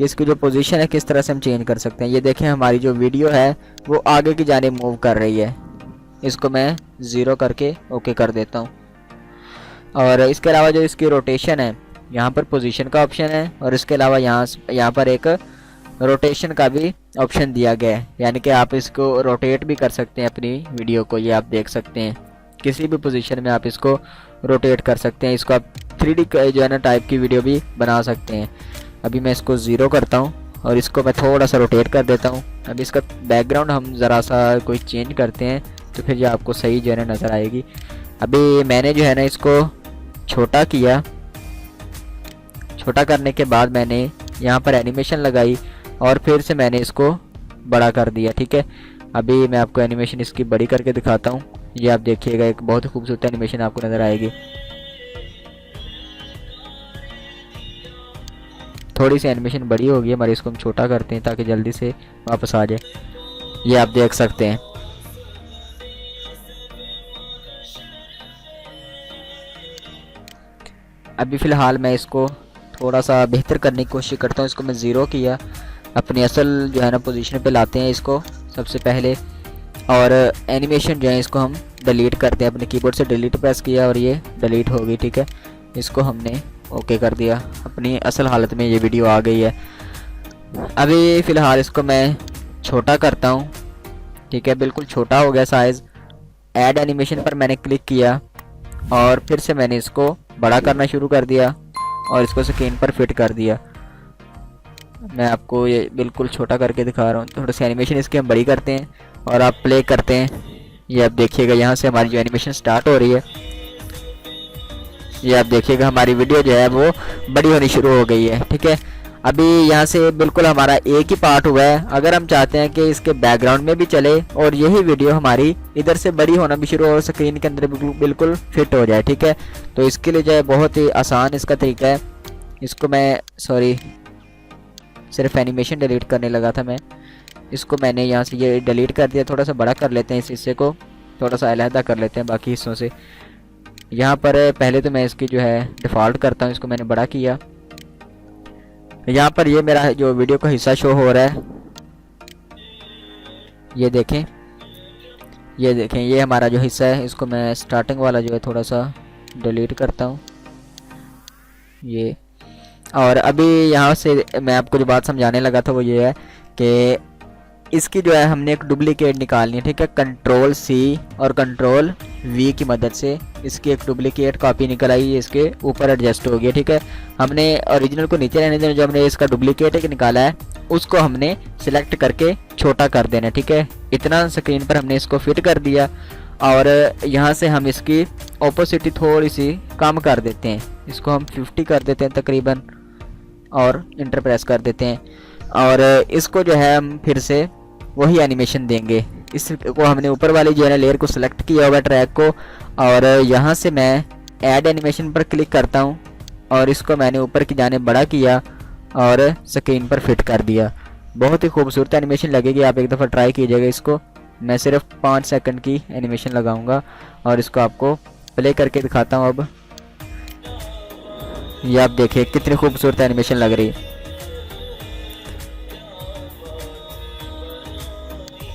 कि इसकी जो पोजीशन है किस तरह से हम चेंज कर सकते हैं। ये देखें हमारी जो वीडियो है वो आगे की जाने मूव कर रही है। इसको मैं 0 करके ओके कर देता हूँ। और इसके अलावा जो इसकी रोटेशन है, यहाँ पर पोजीशन का ऑप्शन है और इसके अलावा यहाँ पर एक रोटेशन का भी ऑप्शन दिया गया है, यानी कि आप इसको रोटेट भी कर सकते हैं अपनी वीडियो को। ये आप देख सकते हैं किसी भी पोजीशन में आप इसको रोटेट कर सकते हैं। इसको आप 3D जो है ना टाइप की वीडियो भी बना सकते हैं। अभी मैं इसको 0 करता हूँ और इसको मैं थोड़ा सा रोटेट कर देता हूँ। अभी इसका बैकग्राउंड हम ज़रा सा कोई चेंज करते हैं तो फिर ये आपको सही जो है ना नज़र आएगी। अभी मैंने जो है ना इसको छोटा किया, छोटा करने के बाद मैंने यहाँ पर एनिमेशन लगाई और फिर से मैंने इसको बड़ा कर दिया। ठीक है, अभी मैं आपको एनिमेशन इसकी बड़ी करके दिखाता हूँ। ये आप देखिएगा एक बहुत ही खूबसूरत एनिमेशन आपको नज़र आएगी। थोड़ी सी एनिमेशन बड़ी होगी हमारी, इसको हम छोटा करते हैं ताकि जल्दी से वापस आ जाए। ये आप देख सकते हैं। अभी फ़िलहाल मैं इसको थोड़ा सा बेहतर करने की कोशिश करता हूँ। इसको मैं 0 किया, अपनी असल जो है ना पोजीशन पे लाते हैं इसको सबसे पहले, और एनिमेशन जो है इसको हम डिलीट करते हैं। अपने कीबोर्ड से डिलीट प्रेस किया और ये डिलीट हो गई। ठीक है, इसको हमने ओके कर दिया, अपनी असल हालत में ये वीडियो आ गई है। अभी फ़िलहाल इसको मैं छोटा करता हूँ। ठीक है, बिल्कुल छोटा हो गया साइज़। ऐड एनिमेशन पर मैंने क्लिक किया और फिर से मैंने इसको बड़ा करना शुरू कर दिया और इसको स्क्रीन पर फिट कर दिया। मैं आपको ये बिल्कुल छोटा करके दिखा रहा हूँ। थोड़ा सा एनिमेशन इसकी हम बड़ी करते हैं और आप प्ले करते हैं। ये आप देखिएगा यहाँ से हमारी जो एनिमेशन स्टार्ट हो रही है, ये आप देखिएगा हमारी वीडियो जो है वो बड़ी होनी शुरू हो गई है। ठीक है, अभी यहाँ से बिल्कुल हमारा एक ही पार्ट हुआ है। अगर हम चाहते हैं कि इसके बैकग्राउंड में भी चले और यही वीडियो हमारी इधर से बड़ी होना भी शुरू और स्क्रीन के अंदर बिल्कुल फिट हो जाए। ठीक है, तो इसके लिए जो है बहुत ही आसान इसका तरीका है। इसको मैं सिर्फ एनिमेशन डिलीट करने लगा था मैं, इसको मैंने यहाँ से ये डिलीट कर दिया। थोड़ा सा बड़ा कर लेते हैं, इस हिस्से को थोड़ा सा अलहदा कर लेते हैं बाकी हिस्सों से। यहाँ पर पहले तो मैं इसकी जो है डिफ़ॉल्ट करता हूँ, इसको मैंने बड़ा किया। यहाँ पर ये मेरा जो वीडियो का हिस्सा शो हो रहा है, ये देखें ये हमारा जो हिस्सा है, इसको मैं स्टार्टिंग वाला जो है थोड़ा सा डिलीट करता हूँ ये। और अभी यहाँ से मैं आपको जो बात समझाने लगा था वो ये है कि इसकी जो है हमने एक डुप्लीकेट निकालनी है। ठीक है, कंट्रोल C और कंट्रोल V की मदद से इसकी एक डुप्लीकेट कॉपी निकल आई, इसके ऊपर एडजस्ट हो गया। ठीक है, हमने ओरिजिनल को नीचे रहने देना, जो हमने इसका डुप्लीकेट एक निकाला है उसको हमने सिलेक्ट करके छोटा कर देना। ठीक है, इतना स्क्रीन पर हमने इसको फिट कर दिया और यहाँ से हम इसकी ओपोसिटी थोड़ी सी कम कर देते हैं। इसको हम 50 कर देते हैं तकरीबन और इंटर प्रेस कर देते हैं। और इसको जो है हम फिर से वही एनिमेशन देंगे। इसको हमने ऊपर वाली जो है लेयर को सिलेक्ट किया हुआ ट्रैक को, और यहाँ से मैं ऐड एनिमेशन पर क्लिक करता हूँ और इसको मैंने ऊपर की जाने बड़ा किया और स्क्रीन पर फिट कर दिया। बहुत ही खूबसूरत एनिमेशन लगेगी, आप एक दफ़ा ट्राई कीजिएगा इसको। मैं सिर्फ 5 सेकंड की एनिमेशन लगाऊंगा और इसको आपको प्ले करके दिखाता हूँ। अब ये आप देखिए कितनी खूबसूरत एनिमेशन लग रही है,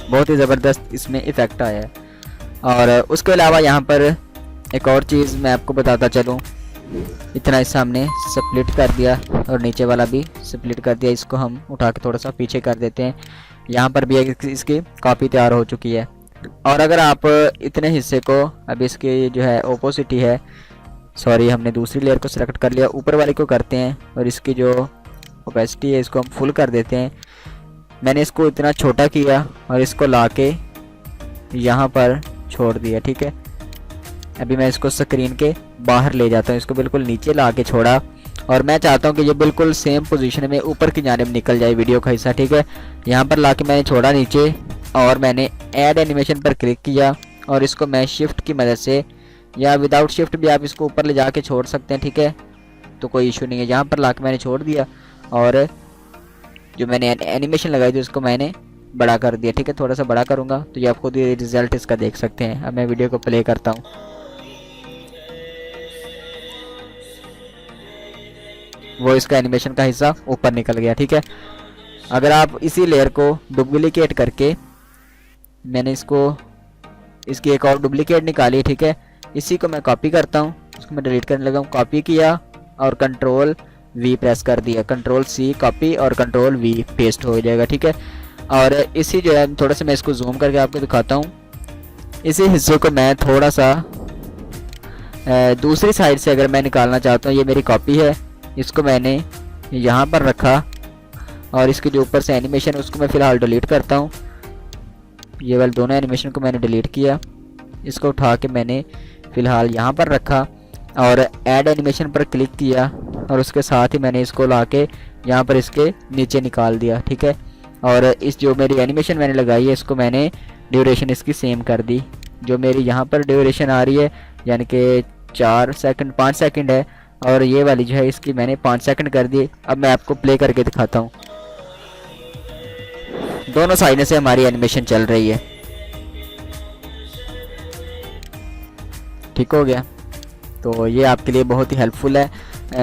बहुत ही ज़बरदस्त इसमें इफ़ेक्ट आया है। और उसके अलावा यहाँ पर एक और चीज़ मैं आपको बताता चलूँ, इतना हिस्सा हमने स्प्लिट कर दिया और नीचे वाला भी स्प्लिट कर दिया। इसको हम उठा के थोड़ा सा पीछे कर देते हैं। यहाँ पर भी इसकी कॉपी तैयार हो चुकी है। और अगर आप इतने हिस्से को, अब इसकी जो है ओपोसिटी है, सॉरी हमने दूसरी लेयर को सिलेक्ट कर लिया, ऊपर वाली को करते हैं और इसकी जो ओपेसिटी है इसको हम फुल कर देते हैं। मैंने इसको इतना छोटा किया और इसको लाके यहाँ पर छोड़ दिया। ठीक है, अभी मैं इसको स्क्रीन के बाहर ले जाता हूँ, इसको बिल्कुल नीचे ला के छोड़ा और मैं चाहता हूँ कि ये बिल्कुल सेम पोजीशन में ऊपर की जानिब निकल जाए वीडियो का हिस्सा। ठीक है, यहाँ पर लाके मैंने छोड़ा नीचे और मैंने ऐड एनिमेशन पर क्लिक किया और इसको मैं शिफ्ट की मदद से, या विदाउट शिफ्ट भी आप इसको ऊपर ले जाके छोड़ सकते हैं। ठीक है, तो कोई इशू नहीं है। यहाँ पर लाके मैंने छोड़ दिया और जो मैंने एनिमेशन लगाई थी उसको मैंने बड़ा कर दिया। ठीक है, थोड़ा सा बड़ा करूँगा तो ये आप खुद ही रिजल्ट इसका देख सकते हैं। अब मैं वीडियो को प्ले करता हूँ। वो इसका एनिमेशन का हिस्सा ऊपर निकल गया, ठीक है। अगर आप इसी लेयर को डुप्लीकेट करके, मैंने इसकी एक और डुप्लीकेट निकाली, ठीक है। इसी को मैं कॉपी करता हूँ, इसको मैं डिलीट करने लगा हूँ। कॉपी किया और कंट्रोल V प्रेस कर दिया, कंट्रोल C कॉपी और कंट्रोल V पेस्ट हो जाएगा, ठीक है। और इसी जो है थोड़ा सा मैं इसको जूम करके आपको दिखाता हूँ। इसी हिस्से को मैं थोड़ा सा दूसरी साइड से अगर मैं निकालना चाहता हूँ, ये मेरी कॉपी है, इसको मैंने यहाँ पर रखा और इसके जो ऊपर से एनिमेशन है उसको मैं फ़िलहाल डिलीट करता हूँ। ये वाले दोनों एनिमेशन को मैंने डिलीट किया, इसको उठा के मैंने फ़िलहाल यहाँ पर रखा और ऐड एनिमेशन पर क्लिक किया और उसके साथ ही मैंने इसको लाके यहाँ पर इसके नीचे निकाल दिया, ठीक है। और इस जो मेरी एनिमेशन मैंने लगाई है इसको मैंने ड्यूरेशन इसकी सेम कर दी। जो मेरी यहाँ पर ड्यूरेशन आ रही है यानी कि 4 सेकंड 5 सेकंड है, और ये वाली जो है इसकी मैंने 5 सेकंड कर दी। अब मैं आपको प्ले करके दिखाता हूँ। दोनों साइड से हमारी एनिमेशन चल रही है, ठीक हो गया। तो ये आपके लिए बहुत ही हेल्पफुल है।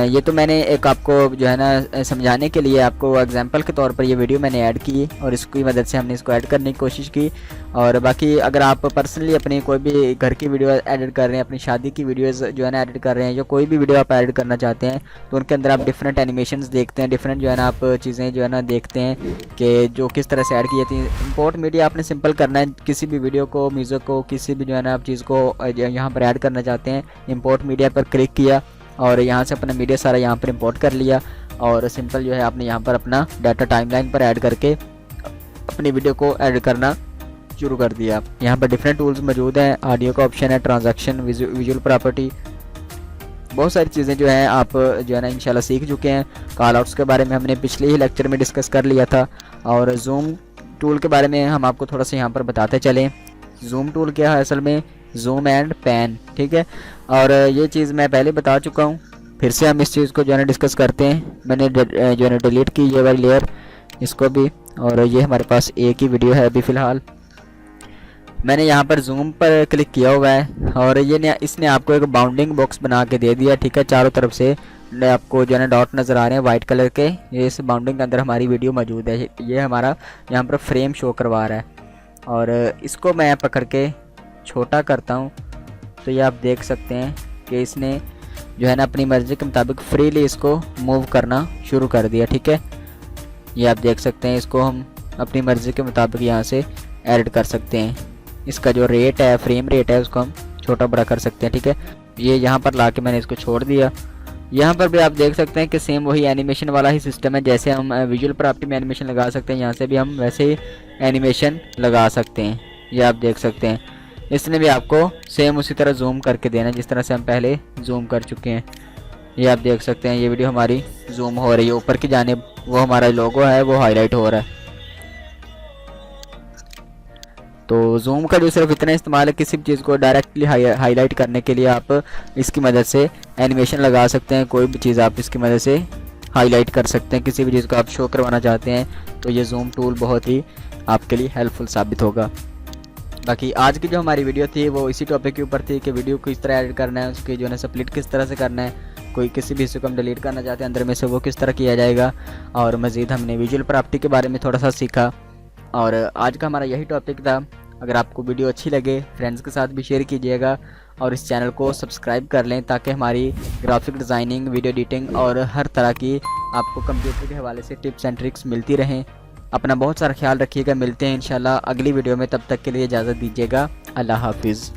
ये तो मैंने एक आपको जो है ना समझाने के लिए आपको एग्जांपल के तौर पर ये वीडियो मैंने ऐड की और इसकी मदद से हमने इसको ऐड करने की कोशिश की। और बाकी अगर आप पर्सनली अपनी कोई भी घर की वीडियो एडिट कर रहे हैं, अपनी शादी की वीडियोस जो है ना एडिट कर रहे हैं, या कोई भी वीडियो आप एडिट करना चाहते हैं, तो उनके अंदर आप डिफरेंट एनिमेशंस देखते हैं, डिफरेंट जो है ना आप चीज़ें जो है ना देखते हैं कि जो किस तरह से ऐड की जाती है। इंपोर्ट मीडिया आपने सिंपल करना है, किसी भी वीडियो को, म्यूज़िक को, किसी भी जो है ना आप चीज़ को यहाँ पर ऐड करना चाहते हैं, इंपोर्ट मीडिया पर क्लिक किया और यहाँ से अपना मीडिया सारा यहाँ पर इंपोर्ट कर लिया और सिंपल जो है आपने यहाँ पर अपना डाटा टाइमलाइन पर ऐड करके अपनी वीडियो को ऐड करना शुरू कर दिया। यहाँ पर डिफरेंट टूल्स मौजूद हैं, ऑडियो का ऑप्शन है, ट्रांजैक्शन, विजुअल प्रॉपर्टी, बहुत सारी चीज़ें जो हैं आप जो है ना इंशाल्लाह सीख चुके हैं। कॉल आउट्स के बारे में हमने पिछले ही लेक्चर में डिस्कस कर लिया था और जूम टूल के बारे में हम आपको थोड़ा सा यहाँ पर बताते चलें। जूम टूल क्या है असल में, जूम एंड पैन, ठीक है। और ये चीज़ मैं पहले बता चुका हूँ, फिर से हम इस चीज़ को जो है ना डिस्कस करते हैं। मैंने जो है ना डिलीट की ये वाली लेयर, इसको भी, और ये हमारे पास एक ही वीडियो है अभी फ़िलहाल। मैंने यहाँ पर जूम पर क्लिक किया हुआ है और ये इसने आपको एक बाउंडिंग बॉक्स बना के दे दिया, ठीक है। चारों तरफ से आपको जो है ना डॉट नज़र आ रहे हैं वाइट कलर के, ये इस बाउंडिंग के अंदर हमारी वीडियो मौजूद है। ये हमारा यहाँ पर फ्रेम शो करवा रहा है और इसको मैं पकड़ के छोटा करता हूँ तो ये आप देख सकते हैं कि इसने जो है ना अपनी मर्ज़ी के मुताबिक फ्रीली इसको मूव करना शुरू कर दिया, ठीक है। ये आप देख सकते हैं, इसको हम अपनी मर्ज़ी के मुताबिक यहाँ से एडिट कर सकते हैं। इसका जो रेट है, फ्रेम रेट है, उसको हम छोटा बड़ा कर सकते हैं, ठीक है। ये यहाँ पर ला के मैंने इसको छोड़ दिया। यहाँ पर भी आप देख सकते हैं कि सेम वही एनिमेशन वाला ही सिस्टम है, जैसे हम विजुअल प्रॉपर्टी में एनिमेशन लगा सकते हैं, यहाँ से भी हम वैसे ही एनिमेशन लगा सकते हैं। ये आप देख सकते हैं, इसने भी आपको सेम उसी तरह जूम करके देना है जिस तरह से हम पहले जूम कर चुके हैं। ये आप देख सकते हैं, ये वीडियो हमारी जूम हो रही है, ऊपर की जानिब वो हमारा लोगो है वो हाईलाइट हो रहा है। तो जूम का जो सिर्फ इतना इस्तेमाल है, किसी भी चीज़ को डायरेक्टली हाईलाइट करने के लिए आप इसकी मदद से एनिमेशन लगा सकते हैं। कोई भी चीज़ आप इसकी मदद से हाईलाइट कर सकते हैं, किसी भी चीज़ को आप शो करवाना चाहते हैं तो ये जूम टूल बहुत ही आपके लिए हेल्पफुल साबित होगा। बाकी आज की जो हमारी वीडियो थी वो इसी टॉपिक के ऊपर थी कि वीडियो को किस तरह एडिट करना है, उसकी जो है स्प्लिट किस तरह से करना है, कोई किसी भी हिस्से को हम डिलीट करना चाहते हैं अंदर में से वो किस तरह किया जाएगा, और मज़ीद हमने विजुअल प्रॉपर्टी के बारे में थोड़ा सा सीखा। और आज का हमारा यही टॉपिक था। अगर आपको वीडियो अच्छी लगे फ्रेंड्स के साथ भी शेयर कीजिएगा और इस चैनल को सब्सक्राइब कर लें ताकि हमारी ग्राफिक डिज़ाइनिंग, वीडियो एडिटिंग और हर तरह की आपको कंप्यूटर के हवाले से टिप्स एंड ट्रिक्स मिलती रहें। अपना बहुत सारा ख्याल रखिएगा, मिलते हैं इंशाल्लाह अगली वीडियो में, तब तक के लिए इजाज़त दीजिएगा। अल्लाह हाफिज़।